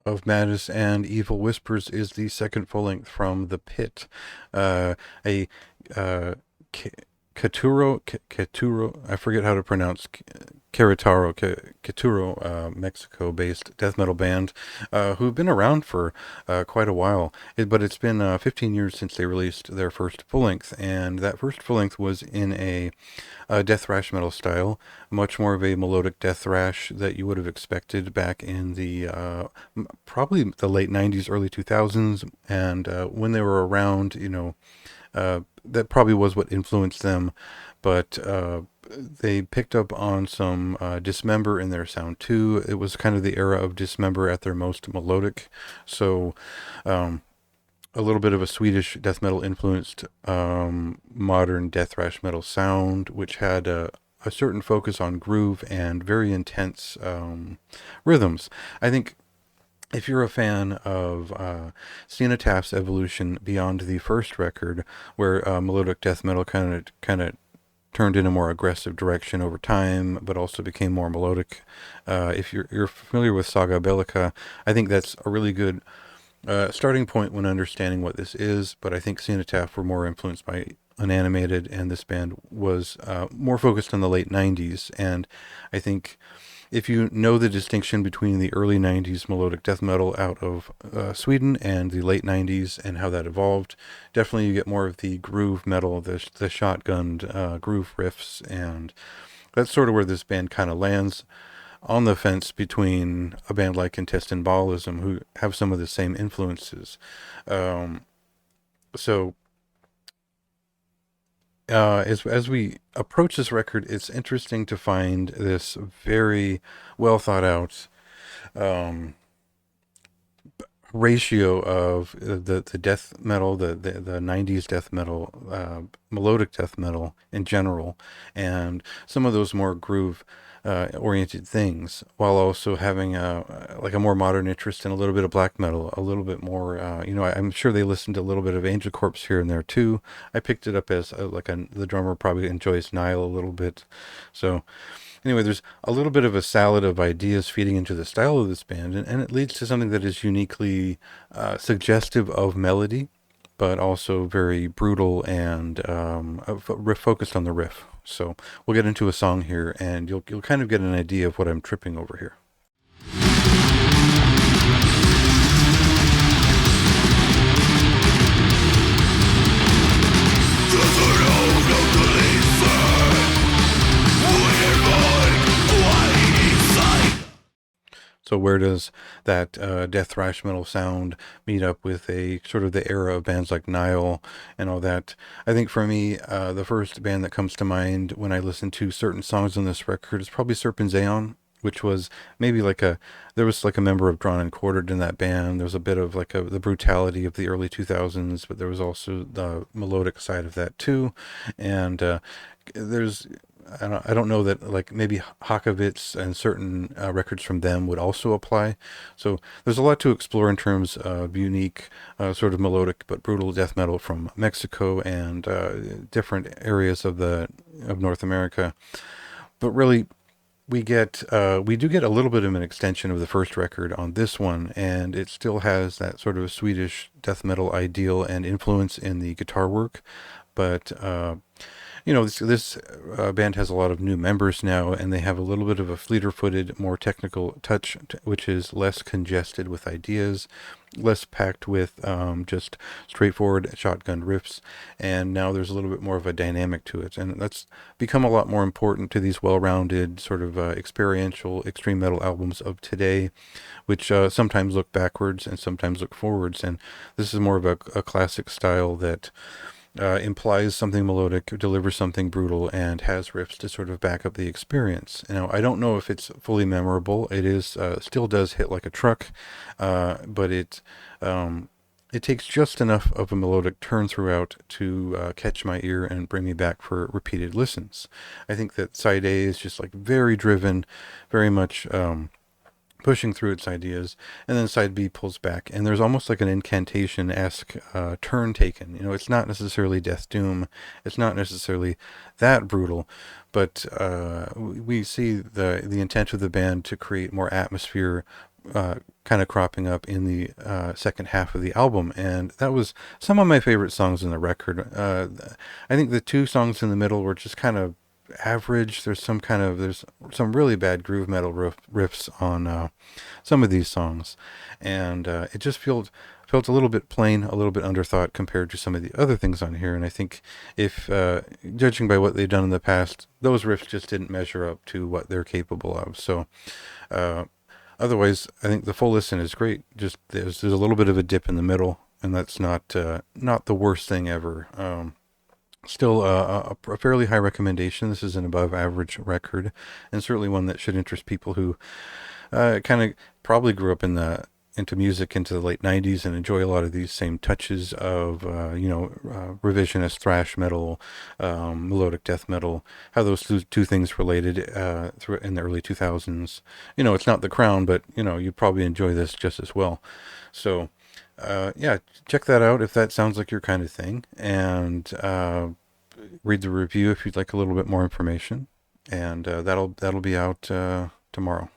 of Madness and Evil Whispers is the second full length from The Pit, a uh, Katuro, I forget how to pronounce Katuro, Mexico-based death metal band, who've been around for quite a while. But it's been 15 years since they released their first full length, and that first full length was in a death thrash metal style, much more of a melodic death thrash that you would have expected back in the probably the late '90s, early 2000s, and when they were around, that probably was what influenced them. But they picked up on some Dismember in their sound too. It was kind of the era of Dismember at their most melodic, so um, a little bit of a Swedish death metal influenced modern death thrash metal sound, which had a certain focus on groove and very intense rhythms. I think if you're a fan of Cenotapht's evolution beyond the first record, where melodic death metal kind of turned in a more aggressive direction over time, but also became more melodic. If you're familiar with Saga Bellica, I think that's a really good starting point when understanding what this is. But I think Cenotaph were more influenced by Unanimated, and this band was more focused on the late '90s. And I think if you know the distinction between the early '90s melodic death metal out of Sweden and the late '90s and how that evolved, definitely you get more of the groove metal, the shotgunned groove riffs, and that's sort of where this band kind of lands on the fence between a band like Intestine Ballism, who have some of the same influences. Um, so as we approach this record, it's interesting to find this very well thought out um, ratio of the death metal, the '90s death metal, melodic death metal in general, and some of those more groove oriented things, while also having a like a more modern interest in a little bit of black metal, a little bit more. I'm sure they listened to a little bit of Angel Corpse here and there too. I picked it up as the drummer probably enjoys Nile a little bit, so anyway, there's a little bit of a salad of ideas feeding into the style of this band, and it leads to something that is uniquely suggestive of melody, but also very brutal and focused on the riff. So we'll get into a song here, and you'll kind of get an idea of what I'm tripping over here. So where does that death thrash metal sound meet up with a sort of the era of bands like Nile and all that? I think for me, the first band that comes to mind when I listen to certain songs on this record is probably Serpent Aeon, which was maybe there was like a member of Drawn and Quartered in that band. There was a bit of the brutality of the early 2000s, but there was also the melodic side of that too. And there's I don't know that like maybe Hakovitz and certain records from them would also apply. So there's a lot to explore in terms of unique sort of melodic but brutal death metal from Mexico and different areas of North America. But really, we do get a little bit of an extension of the first record on this one, and it still has that sort of Swedish death metal ideal and influence in the guitar work, but this band has a lot of new members now, and they have a little bit of a fleeter-footed, more technical touch, which is less congested with ideas, less packed with just straightforward shotgun riffs, and now there's a little bit more of a dynamic to it, and that's become a lot more important to these well-rounded sort of experiential extreme metal albums of today, which sometimes look backwards and sometimes look forwards, and this is more of a classic style that implies something melodic, delivers something brutal, and has riffs to sort of back up the experience. Now, I don't know if it's fully memorable. It is still does hit like a truck, but it takes just enough of a melodic turn throughout to catch my ear and bring me back for repeated listens. I think that side A is just like very driven, very much pushing through its ideas, and then side B pulls back, and there's almost like an incantation-esque turn taken. It's not necessarily death doom, it's not necessarily that brutal, but we see the intent of the band to create more atmosphere, uh, kind of cropping up in the second half of the album, and that was some of my favorite songs in the record. I think the two songs in the middle were just kind of average. There's some really bad groove metal riffs on some of these songs, and it just felt a little bit plain, a little bit underthought compared to some of the other things on here. And I think if judging by what they've done in the past, those riffs just didn't measure up to what they're capable of. So uh, otherwise, I think the full listen is great. Just there's a little bit of a dip in the middle, and that's not the worst thing ever. Still a fairly high recommendation. This is an above average record, and certainly one that should interest people who kind of probably grew up into music into the late 90s and enjoy a lot of these same touches of revisionist thrash metal, melodic death metal, how those two things related through in the early 2000s. It's not the crown, but you'd probably enjoy this just as well. So yeah, check that out if that sounds like your kind of thing, and read the review if you'd like a little bit more information. And that'll be out tomorrow.